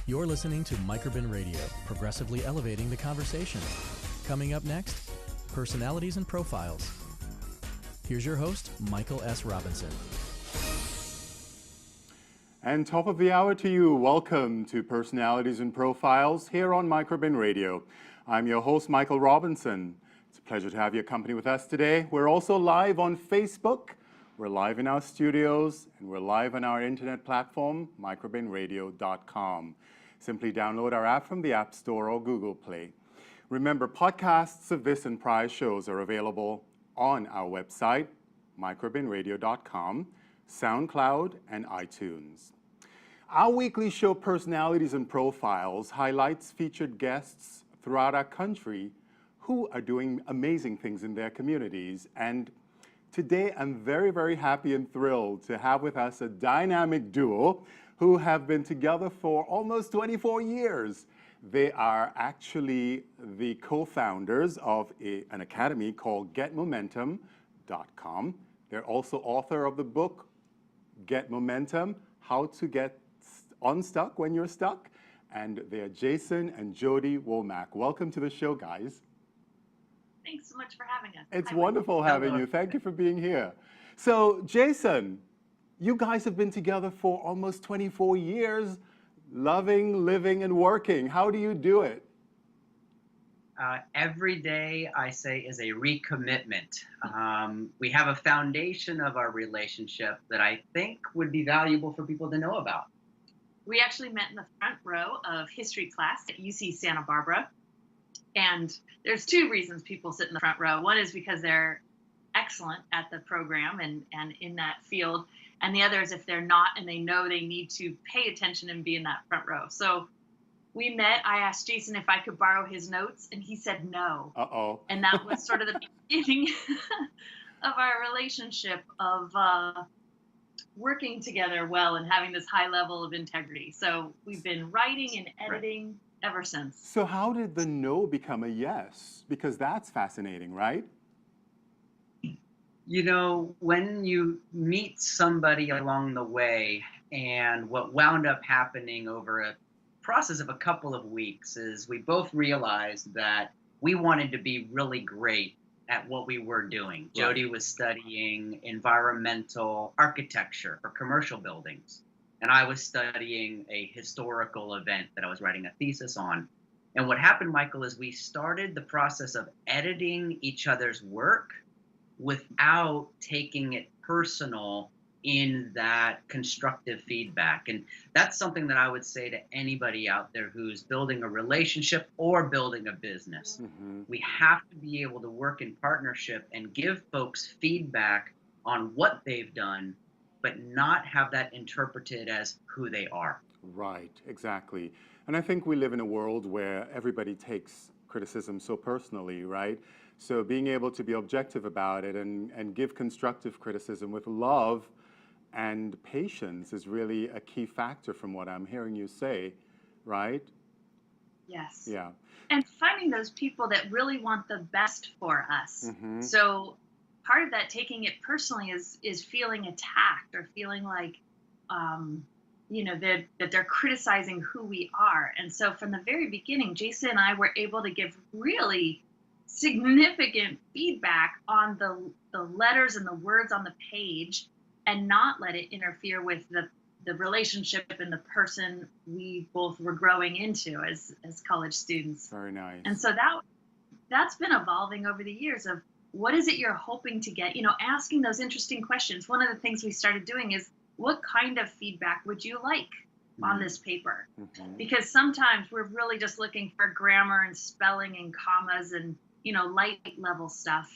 You're listening to Microbin Radio, progressively elevating the conversation. Coming up next, personalities and profiles. Here's your host, Michael S. Robinson. And top of the hour to you. Welcome to Personalities and Profiles here on Microbin Radio. I'm your host, Michael Robinson. It's a pleasure to have your company with us today. We're also live on Facebook. We're live in our studios, and we're live on our internet platform, microbinradio.com. Simply download our app from the App Store or Google Play. Remember, podcasts of this and prior shows are available on our website, microbinradio.com, SoundCloud, and iTunes. Our weekly show, Personalities and Profiles, highlights featured guests throughout our country who are doing amazing things in their communities. And today, I'm very, very happy and thrilled to have with us a dynamic duo who have been together for almost 24 years. They are actually the co-founders of an academy called GetMomentum.com. They're also author of the book, Get Momentum, How to Get Unstuck When You're Stuck. And they are Jason and Jodi Womack. Welcome to the show, guys. Thanks so much for having us. It's wonderful having you. Thank you for being here. So, Jason, you guys have been together for almost 24 years, loving, living, and working. How do you do it? Every day, I say, is a recommitment. We have a foundation of our relationship that I think would be valuable for people to know about. We actually met in the front row of history class at UC Santa Barbara. And there's two reasons people sit in the front row. One is because they're excellent at the program and in that field. And the other is if they're not and they know they need to pay attention and be in that front row. So we met. I asked Jason if I could borrow his notes, and he said no. Uh-oh. And that was sort of the beginning of our relationship of working together well and having this high level of integrity. So we've been writing and editing ever since. So how did the no become a yes? Because that's fascinating, right? You know, when you meet somebody along the way, and what wound up happening over a process of a couple of weeks is we both realized that we wanted to be really great at what we were doing. Right. Jodi was studying environmental architecture for commercial buildings, and I was studying a historical event that I was writing a thesis on. And what happened, Michael, is we started the process of editing each other's work without taking it personal in that constructive feedback. And that's something that I would say to anybody out there who's building a relationship or building a business. Mm-hmm. We have to be able to work in partnership and give folks feedback on what they've done, but not have that interpreted as who they are. Right, exactly. And I think we live in a world where everybody takes criticism so personally, right? So being able to be objective about it and give constructive criticism with love and patience is really a key factor from what I'm hearing you say, right? Yes. Yeah. And finding those people that really want the best for us. Mm-hmm. So part of that, taking it personally, is feeling attacked or feeling like, that they're criticizing who we are. And so from the very beginning, Jason and I were able to give really significant feedback on the letters and the words on the page and not let it interfere with the relationship and the person we both were growing into as college students. Very nice. And so that's been evolving over the years of what is it you're hoping to get, asking those interesting questions. One of the things we started doing is, what kind of feedback would you like on this paper? Mm-hmm. Because sometimes we're really just looking for grammar and spelling and commas and light level stuff.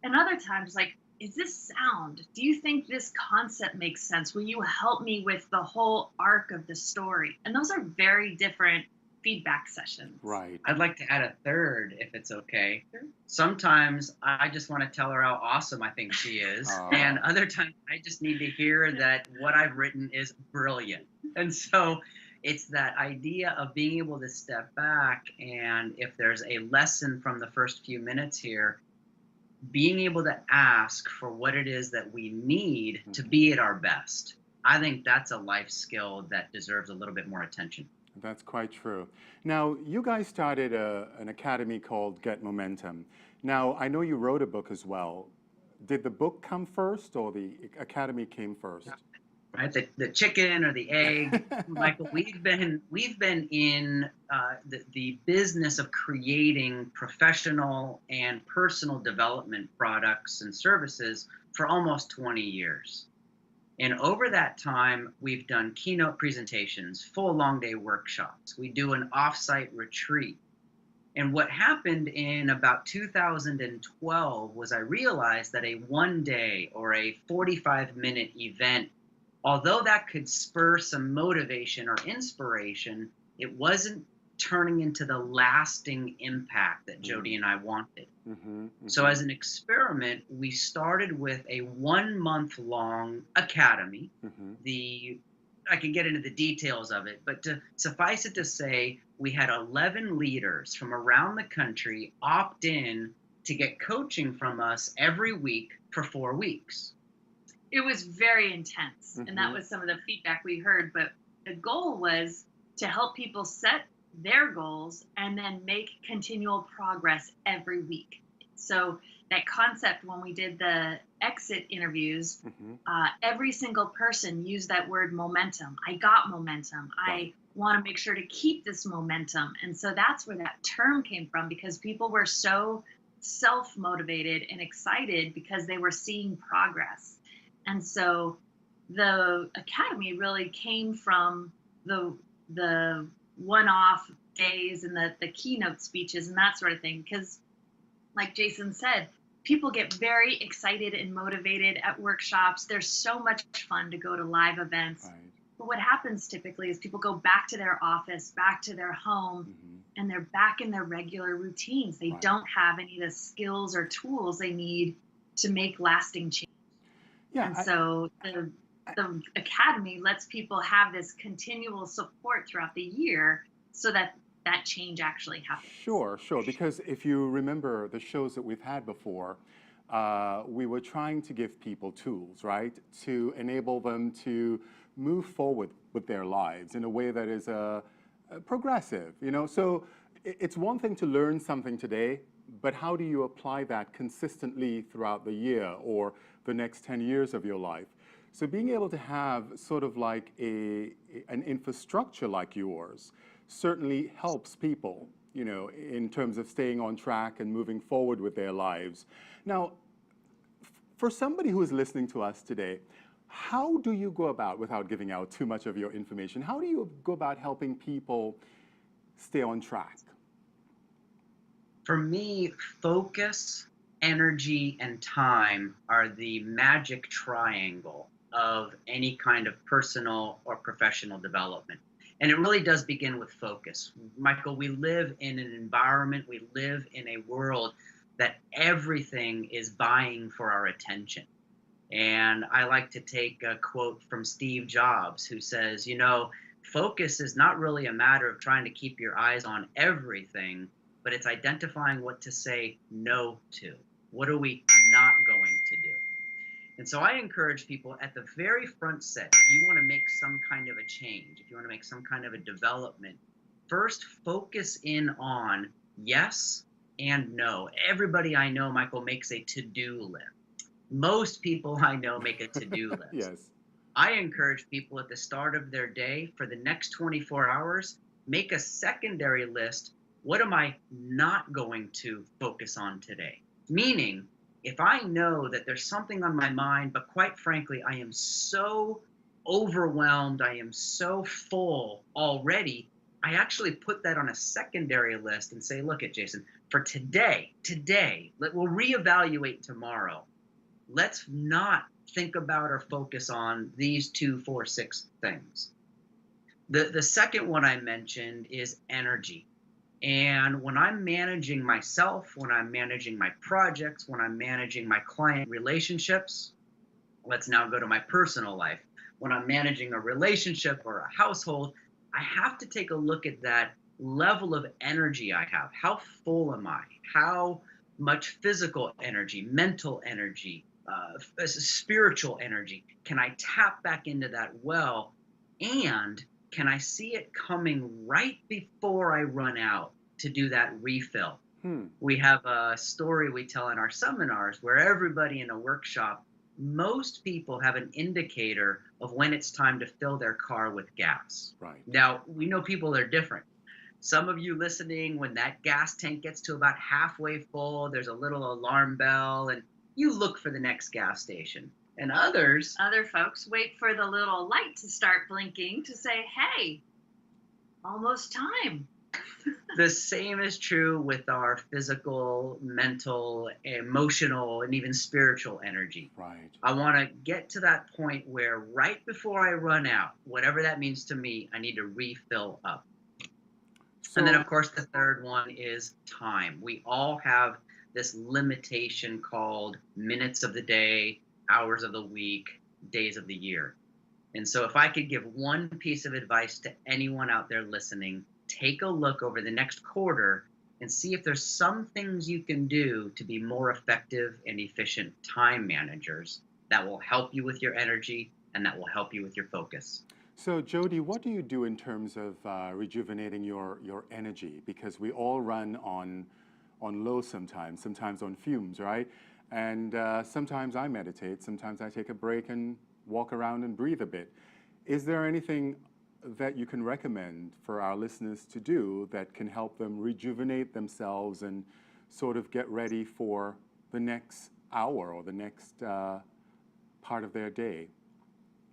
And other times, like, is this sound? Do you think this concept makes sense? Will you help me with the whole arc of the story? And those are very different feedback sessions. Right. I'd like to add a third, if it's okay. Sure. Sometimes I just want to tell her how awesome I think she is. And other times I just need to hear that what I've written is brilliant. And so it's that idea of being able to step back, and if there's a lesson from the first few minutes here, being able to ask for what it is that we need to be at our best. I think that's a life skill that deserves a little bit more attention. That's quite true. Now, you guys started an academy called Get Momentum. Now, I know you wrote a book as well. Did the book come first or the academy came first? Right, the chicken or the egg, Michael. We've been in the business of creating professional and personal development products and services for almost 20 years. And over that time, we've done keynote presentations, full long day workshops. We do an offsite retreat. And what happened in about 2012 was I realized that a 1 day or a 45-minute event, although that could spur some motivation or inspiration, it wasn't turning into the lasting impact that Jodi and I wanted. So as an experiment, we started with a 1 month-long academy. I can get into the details of it, but to suffice it to say, we had 11 leaders from around the country opt in to get coaching from us every week for 4 weeks. It was very intense, and that was some of the feedback we heard, but the goal was to help people set their goals and then make continual progress every week. So that concept, when we did the exit interviews, every single person used that word momentum. I got momentum. I want to make sure to keep this momentum. And so that's where that term came from, because people were so self-motivated and excited because they were seeing progress. And so the academy really came from the one-off days and the keynote speeches and that sort of thing. Because like Jason said, people get very excited and motivated at workshops. There's so much fun to go to live events. Right. But what happens typically is people go back to their office, back to their home, and they're back in their regular routines. They don't have any of the skills or tools they need to make lasting change. Yeah, and so the academy lets people have this continual support throughout the year so that that change actually happens. Sure. Because if you remember the shows that we've had before, we were trying to give people tools, right, to enable them to move forward with their lives in a way that is progressive, you know. So it's one thing to learn something today, but how do you apply that consistently throughout the year or the next 10 years of your life? So being able to have sort of like an infrastructure like yours certainly helps people, you know, in terms of staying on track and moving forward with their lives. Now, for somebody who is listening to us today, how do you go about, without giving out too much of your information, how do you go about helping people stay on track? For me, focus, energy, and time are the magic triangle of any kind of personal or professional development. And it really does begin with focus. Michael, we live in an environment, we live in a world that everything is vying for our attention. And I like to take a quote from Steve Jobs, who says, you know, focus is not really a matter of trying to keep your eyes on everything, but it's identifying what to say no to. What are we not going to do? And so I encourage people at the very front set, if you want to make some kind of a change, if you want to make some kind of a development, first focus in on yes and no. Everybody I know, Michael, makes a to-do list. Most people I know make a to-do list. Yes. I encourage people at the start of their day, for the next 24 hours, make a secondary list. What am I not going to focus on today? Meaning, if I know that there's something on my mind, but quite frankly, I am so overwhelmed, I am so full already, I actually put that on a secondary list and say, look at Jason, for today, we'll reevaluate tomorrow. Let's not think about or focus on these 2, 4, 6 things. The second one I mentioned is energy. And when I'm managing myself, when I'm managing my projects, when I'm managing my client relationships, let's now go to my personal life. When I'm managing a relationship or a household, I have to take a look at that level of energy I have. How full am I? How much physical energy, mental energy, spiritual energy can I tap back into that well? And can I see it coming right before I run out to do that refill? We have a story we tell in our seminars where everybody in a workshop, most people have an indicator of when it's time to fill their car with gas. Right. Now, we know people are different. Some of you listening, when that gas tank gets to about halfway full, there's a little alarm bell and you look for the next gas station. And other folks wait for the little light to start blinking to say, hey, almost time. The same is true with our physical, mental, emotional, and even spiritual energy. Right. I want to get to that point where right before I run out, whatever that means to me, I need to refill up. And then, of course, the third one is time. We all have this limitation called minutes of the day, hours of the week, days of the year. And so if I could give one piece of advice to anyone out there listening, take a look over the next quarter and see if there's some things you can do to be more effective and efficient time managers that will help you with your energy and that will help you with your focus. So, Jodi, what do you do in terms of rejuvenating your energy? Because we all run on low sometimes on fumes, right? And sometimes I meditate, sometimes I take a break and walk around and breathe a bit. Is there anything that you can recommend for our listeners to do that can help them rejuvenate themselves and sort of get ready for the next hour or the next part of their day?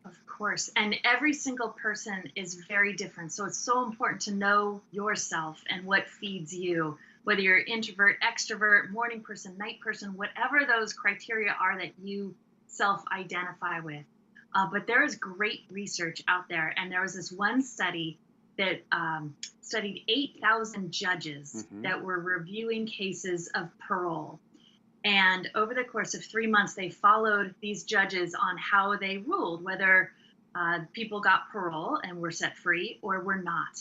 Of course. And every single person is very different. So it's so important to know yourself and what feeds you, whether you're introvert, extrovert, morning person, night person, whatever those criteria are that you self-identify with. But there is great research out there. And there was this one study that studied 8,000 judges that were reviewing cases of parole. And over the course of 3 months, they followed these judges on how they ruled, whether people got parole and were set free or were not.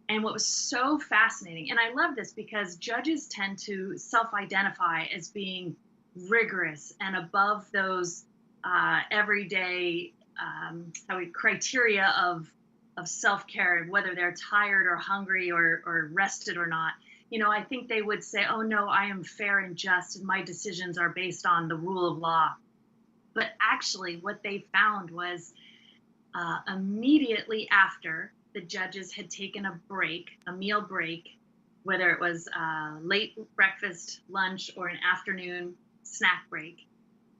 And what was so fascinating, and I love this because judges tend to self-identify as being rigorous and above those everyday criteria of self-care, whether they're tired or hungry or rested or not. You know, I think they would say, oh no, I am fair and just and my decisions are based on the rule of law. But actually what they found was immediately after the judges had taken a break, a meal break, whether it was late breakfast, lunch, or an afternoon snack break,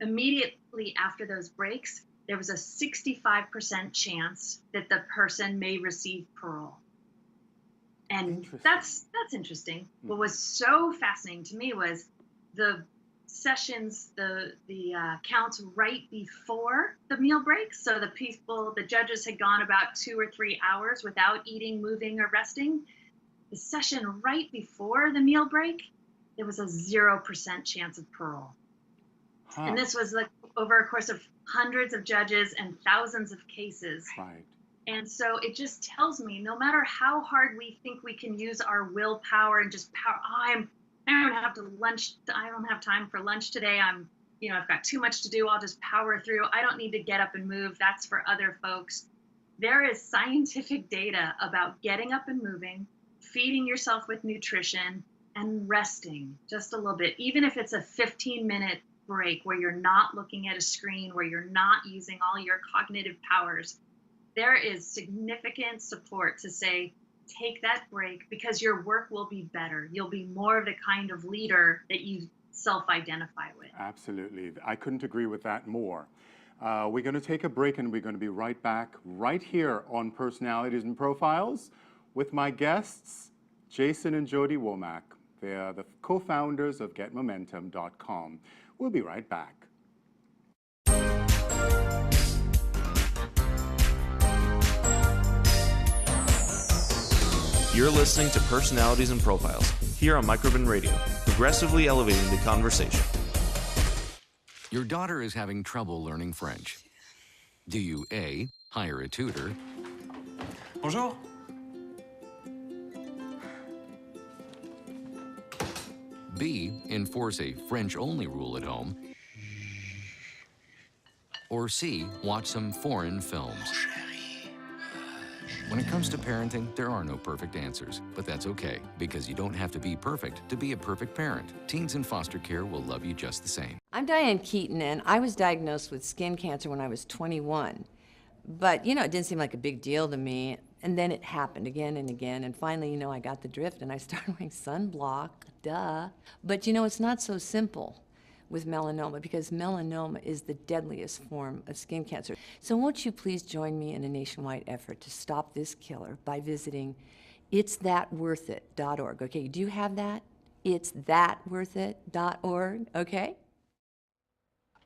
immediately after those breaks, there was a 65% chance that the person may receive parole. And that's interesting. What was so fascinating to me was the sessions, the counts right before the meal break. So the judges had gone about 2 or 3 hours without eating, moving, or resting. The session right before the meal break, there was a 0% chance of parole. And this was like over a course of hundreds of judges and thousands of cases. Right. And so it just tells me, no matter how hard we think we can use our willpower and just power, I don't have time for lunch today. I've got too much to do. I'll just power through. I don't need to get up and move. That's for other folks. There is scientific data about getting up and moving, feeding yourself with nutrition, and resting just a little bit, even if it's a 15-minute break where you're not looking at a screen, where you're not using all your cognitive powers. There is significant support to say, take that break because your work will be better. You'll be more of the kind of leader that you self-identify with. Absolutely. I couldn't agree with that more. We're going to take a break and we're going to be right back right here on Personalities and Profiles with my guests, Jason and Jodi Womack. They are the co-founders of GetMomentum.com. We'll be right back. You're listening to Personalities and Profiles here on Microbin Radio, progressively elevating the conversation. Your daughter is having trouble learning French. Do you A, hire a tutor? Bonjour. B, enforce a French-only rule at home? Or C, watch some foreign films? When it comes to parenting, there are no perfect answers, but that's okay, because you don't have to be perfect to be a perfect parent. Teens in foster care will love you just the same. I'm Diane Keaton, and I was diagnosed with skin cancer when I was 21. But, it didn't seem like a big deal to me. And then it happened again and again. And finally, I got the drift and I started wearing sunblock, duh. But, it's not so simple with melanoma, because melanoma is the deadliest form of skin cancer. So won't you please join me in a nationwide effort to stop this killer by visiting itsthatworthit.org. Okay, do you have that? Itsthatworthit.org, okay?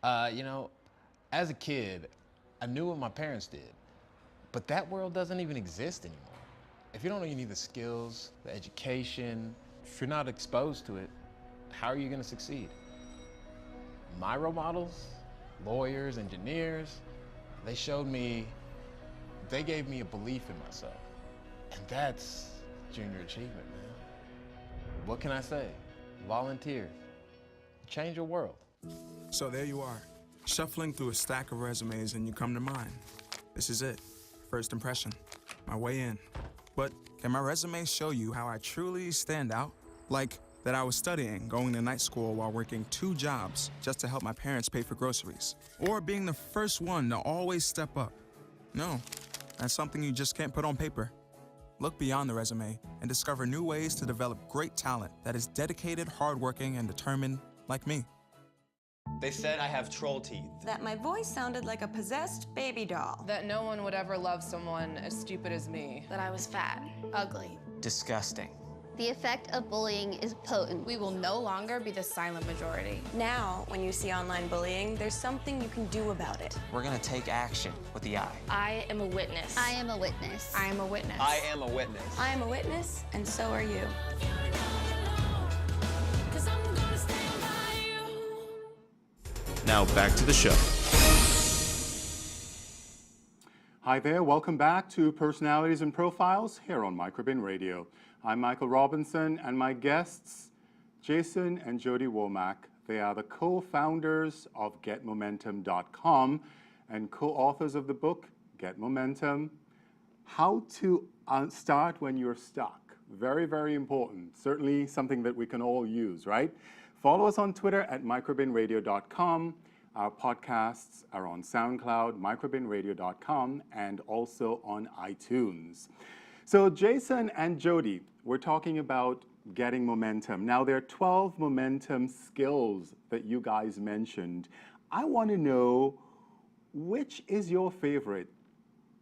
As a kid, I knew what my parents did, but that world doesn't even exist anymore. If you don't know you need the skills, the education, if you're not exposed to it, how are you gonna succeed? My role models, lawyers, engineers, they gave me a belief in myself. And that's junior achievement, man. What can I say? Volunteer. Change your world. So there you are, shuffling through a stack of resumes, and you come to mine. This is it, first impression, my way in. But can my resume show you how I truly stand out? Like that I was studying, going to night school while working 2 jobs just to help my parents pay for groceries. Or being the first one to always step up. No, that's something you just can't put on paper. Look beyond the resume and discover new ways to develop great talent that is dedicated, hardworking, and determined like me. They said I have troll teeth. That my voice sounded like a possessed baby doll. That no one would ever love someone as stupid as me. That I was fat, ugly. Disgusting. The effect of bullying is potent. We will no longer be the silent majority. Now, when you see online bullying, there's something you can do about it. We're gonna take action with the I. I am a witness. I am a witness. I am a witness. I am a witness. I am a witness, and so are you. Now back to the show. Hi there, welcome back to Personalities and Profiles here on Microbin Radio. I'm Michael Robinson, and my guests, Jason and Jodi Womack. They are the co-founders of GetMomentum.com and co-authors of the book, Get Momentum, How to Start When You're Stuck. Very, very important. Certainly something that we can all use, right? Follow us on Twitter at microbinradio.com. Our podcasts are on SoundCloud, microbinradio.com, and also on iTunes. So Jason and Jodi, we're talking about getting momentum. Now, there are 12 momentum skills that you guys mentioned. I want to know, which is your favorite?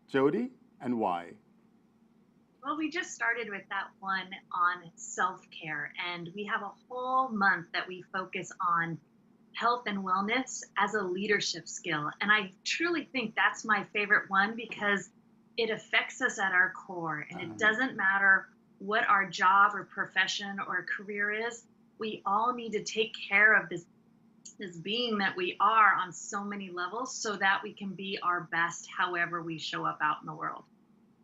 Jodi, and why? Well, we just started with that one on self-care, and we have a whole month that we focus on health and wellness as a leadership skill. And I truly think that's my favorite one, because it affects us at our core, and it doesn't matter what our job or profession or career is. We all need to take care of this being that we are on so many levels, so that we can be our best however we show up out in the world.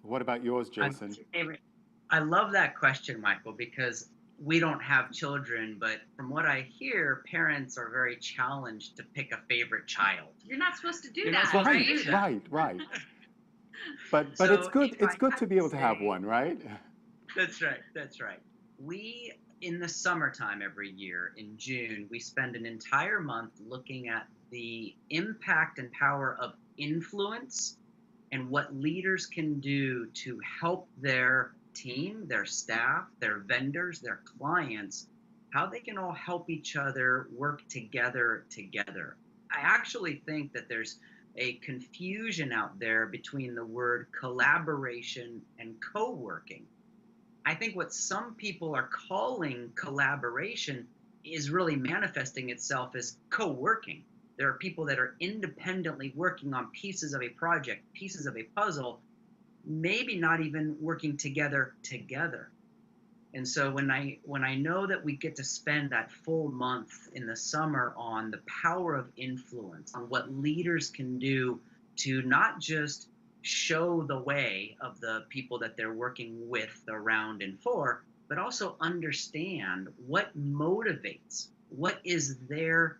What about yours, Jason? What's your favorite? I love that question, Michael, because we don't have children, but from what I hear, parents are very challenged to pick a favorite child. You're not supposed to do You're that, not supposed to right? do that. Right. But So it's good. if It's I good have to be to able to have say- one, right? That's right. We, in the summertime every year, in June, we spend an entire month looking at the impact and power of influence and what leaders can do to help their team, their staff, their vendors, their clients, how they can all help each other work together. I actually think that there's a confusion out there between the word collaboration and co-working. I think what some people are calling collaboration is really manifesting itself as co-working. There are people that are independently working on pieces of a project, pieces of a puzzle, maybe not even working together. And so when I know that we get to spend that full month in the summer on the power of influence, on what leaders can do to not just show the way of the people that they're working with, around, and for, but also understand what motivates, what is their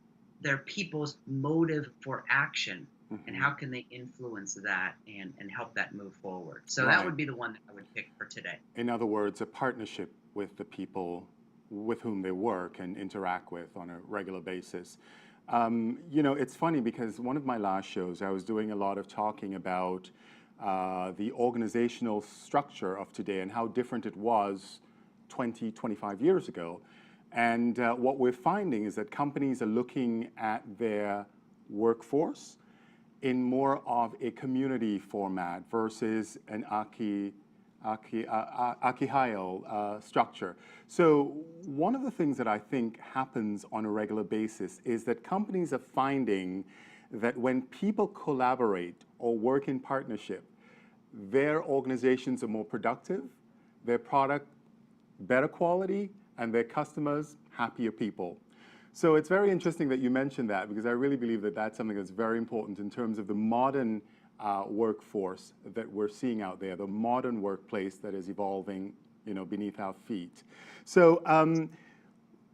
people's motive for action. and how can they influence that and help that move forward. So Right. that would be the one that I would pick for today. In other words, a partnership with the people with whom they work and interact with on a regular basis. You know, it's funny because one of my last shows, I was doing a lot of talking about the organizational structure of today and how different it was 20, 25 years ago. And what we're finding is that companies are looking at their workforce in more of a community format versus an archaical structure. So one of the things that I think happens on a regular basis is that companies are finding that when people collaborate or work in partnership, their organizations are more productive, their product better quality, and their customers happier people. So it's very interesting that you mentioned that, because I really believe that that's something that's very important in terms of the modern workforce that we're seeing out there, the modern workplace that is evolving, you know, beneath our feet. So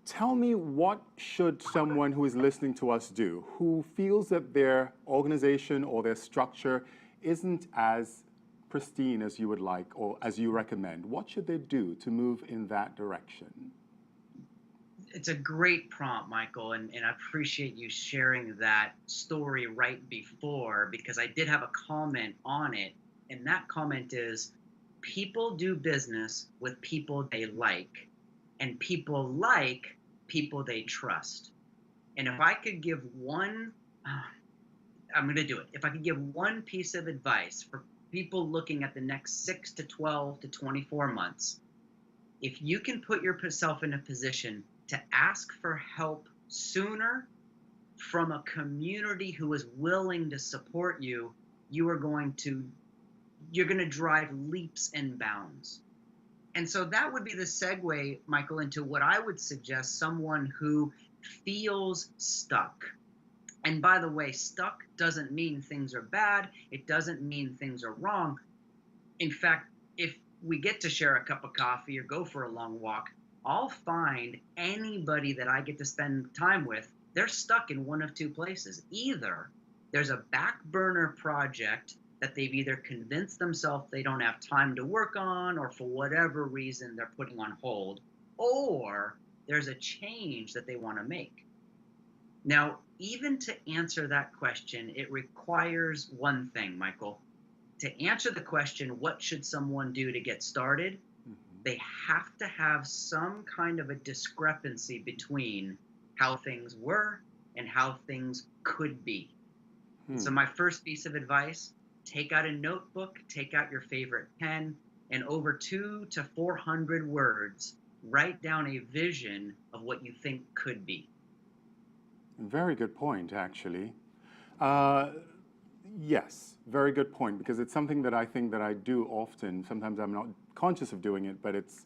tell me, what should someone who is listening to us do, who feels that their organization or their structure isn't as pristine as you would like or as you recommend? What should they do to move in that direction? It's a great prompt, Michael, and I appreciate you sharing that story right before, because I did have a comment on it, and that comment is, people do business with people they like, and people like people they trust. And if I could give one, I'm going to do it. If I could give one piece of advice for people looking at the next 6 to 12 to 24 months, if you can put yourself in a position to ask for help sooner from a community who is willing to support you, you're going to drive leaps and bounds. And so that would be the segue, Michael, into what I would suggest someone who feels stuck. And by the way, stuck doesn't mean things are bad. It doesn't mean things are wrong. In fact, if we get to share a cup of coffee or go for a long walk, I'll find anybody that I get to spend time with, they're stuck in one of two places. Either there's a back burner project that they've either convinced themselves they don't have time to work on, or for whatever reason they're putting on hold, or there's a change that they want to make. Now, even to answer that question, it requires one thing, Michael. To answer the question, what should someone do to get started? They have to have some kind of a discrepancy between how things were and how things could be. So my first piece of advice, take out a notebook, take out your favorite pen, and over 200 to 400 words, write down a vision of what you think could be. Very good point, actually. Yes, very good point, because it's something that I think that I do often. Sometimes I'm not conscious of doing it, but it's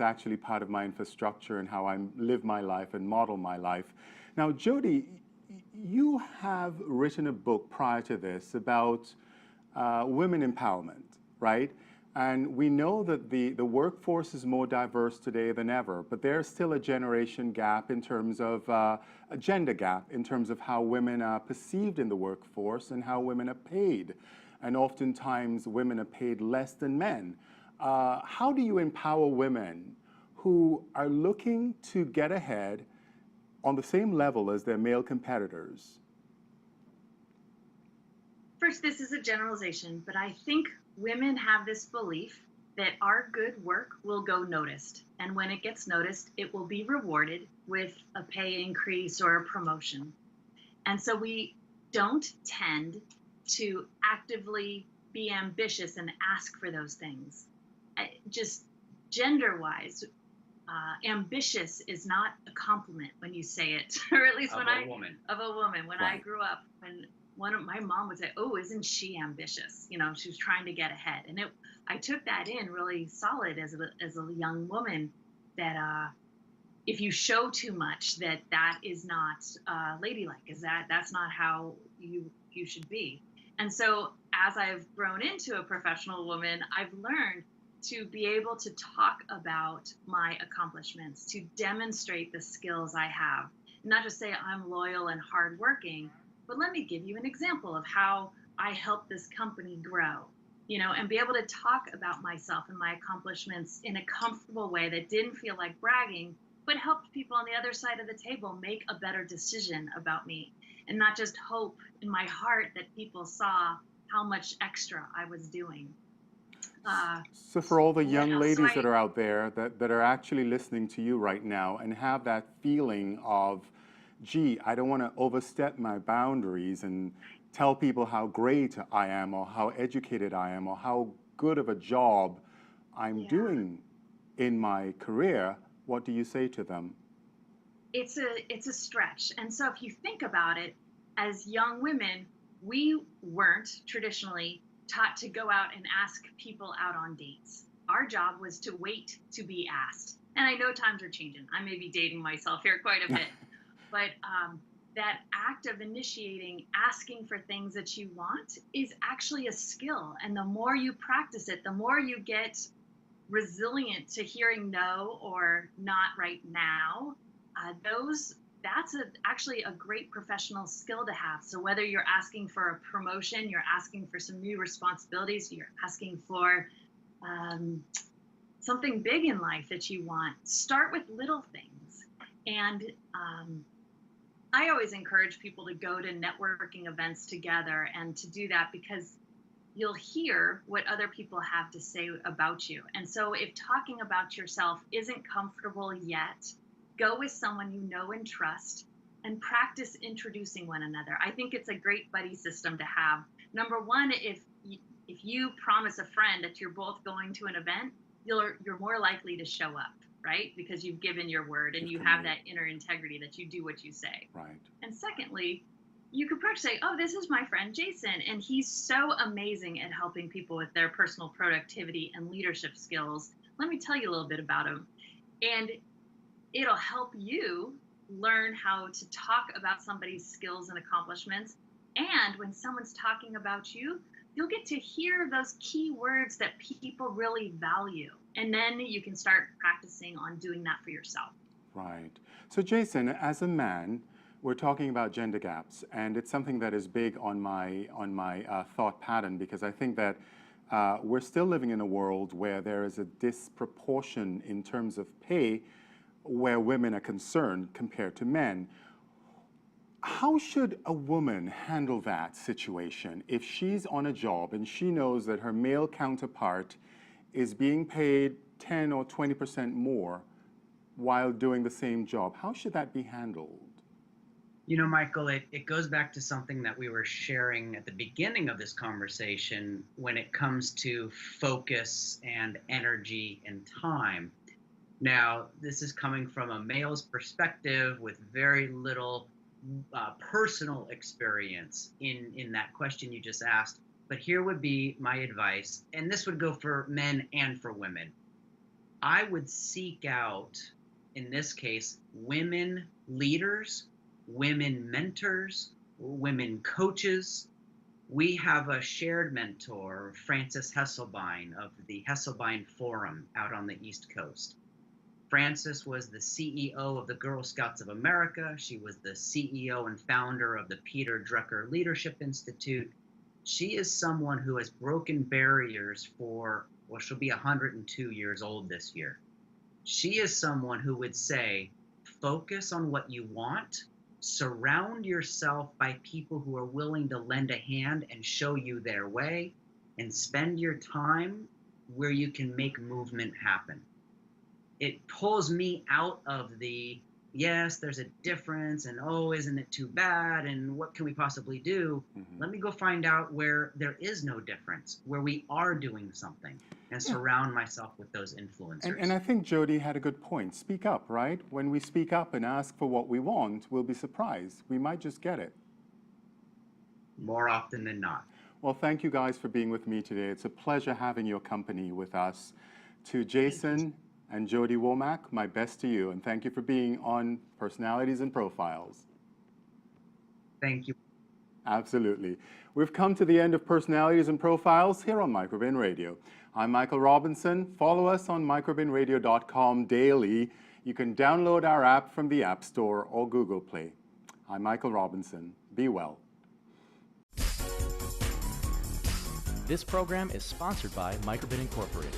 actually part of my infrastructure and how I live my life and model my life. Now, Jodi, you have written a book prior to this about women empowerment, right? And we know that the workforce is more diverse today than ever, but there's still a generation gap in terms of a gender gap in terms of how women are perceived in the workforce and how women are paid. And oftentimes women are paid less than men. How do you empower women who are looking to get ahead on the same level as their male competitors? First, this is a generalization, but I think women have this belief that our good work will go noticed. And when it gets noticed, it will be rewarded with a pay increase or a promotion. And so we don't tend to actively be ambitious and ask for those things. Just gender-wise, ambitious is not a compliment when you say it, or at least Of a woman. When I grew up, when my mom would say, "Oh, isn't she ambitious?" You know, she was trying to get ahead, and I took that in really solid as a young woman. That if you show too much, that is not ladylike. That's not how you should be. And so, as I've grown into a professional woman, I've learned to be able to talk about my accomplishments, to demonstrate the skills I have, not just say I'm loyal and hardworking, but let me give you an example of how I helped this company grow, and be able to talk about myself and my accomplishments in a comfortable way that didn't feel like bragging, but helped people on the other side of the table make a better decision about me, and not just hope in my heart that people saw how much extra I was doing. So for all the young so ladies that are out there that are actually listening to you right now and have that feeling of, gee, I don't want to overstep my boundaries and tell people how great I am or how educated I am or how good of a job I'm doing in my career, what do you say to them? It's a stretch. And so if you think about it, as young women, we weren't traditionally taught to go out and ask people out on dates. Our job was to wait to be asked. And I know times are changing. I may be dating myself here quite a bit, but that act of initiating, asking for things that you want is actually a skill. And the more you practice it, the more you get resilient to hearing no or not right now. That's actually a great professional skill to have. So whether you're asking for a promotion, you're asking for some new responsibilities, you're asking for something big in life that you want, start with little things. And I always encourage people to go to networking events together and to do that, because you'll hear what other people have to say about you. And so if talking about yourself isn't comfortable yet, go with someone you know and trust and practice introducing one another. I think it's a great buddy system to have. Number one, if you promise a friend that you're both going to an event, you're more likely to show up, right? Because you've given your word and you have that inner integrity that you do what you say. Right. And secondly, you could perhaps say, oh, this is my friend Jason, and he's so amazing at helping people with their personal productivity and leadership skills. Let me tell you a little bit about him. And it'll help you learn how to talk about somebody's skills and accomplishments. And when someone's talking about you, you'll get to hear those key words that people really value. And then you can start practicing on doing that for yourself. Right. So Jason, as a man, we're talking about gender gaps, and it's something that is big on my thought pattern, because I think that we're still living in a world where there is a disproportion in terms of pay where women are concerned compared to men. How should a woman handle that situation if she's on a job and she knows that her male counterpart is being paid 10 or 20% more while doing the same job? How should that be handled? You know, Michael, it goes back to something that we were sharing at the beginning of this conversation when it comes to focus and energy and time. Now, this is coming from a male's perspective with very little personal experience in that question you just asked. But here would be my advice, and this would go for men and for women. I would seek out, in this case, women leaders, women mentors, women coaches. We have a shared mentor, Frances Hesselbein of the Hesselbein Forum out on the East Coast. Frances was the CEO of the Girl Scouts of America. She was the CEO and founder of the Peter Drucker Leadership Institute. She is someone who has broken barriers for, well, she'll be 102 years old this year. She is someone who would say, focus on what you want, surround yourself by people who are willing to lend a hand and show you their way, and spend your time where you can make movement happen. It pulls me out of the, yes, there's a difference, and oh, isn't it too bad, and what can we possibly do? Mm-hmm. Let me go find out where there is no difference, where we are doing something, and surround myself with those influencers. And I think Jodi had a good point. Speak up, right? When we speak up and ask for what we want, we'll be surprised. We might just get it. More often than not. Well, thank you guys for being with me today. It's a pleasure having your company with us. To Jason and Jodi Womack, my best to you, and thank you for being on Personalities and Profiles. Thank you. Absolutely. We've come to the end of Personalities and Profiles here on Microbin Radio. I'm Michael Robinson. Follow us on microbinradio.com daily. You can download our app from the App Store or Google Play. I'm Michael Robinson. Be well. This program is sponsored by Microbin Incorporated.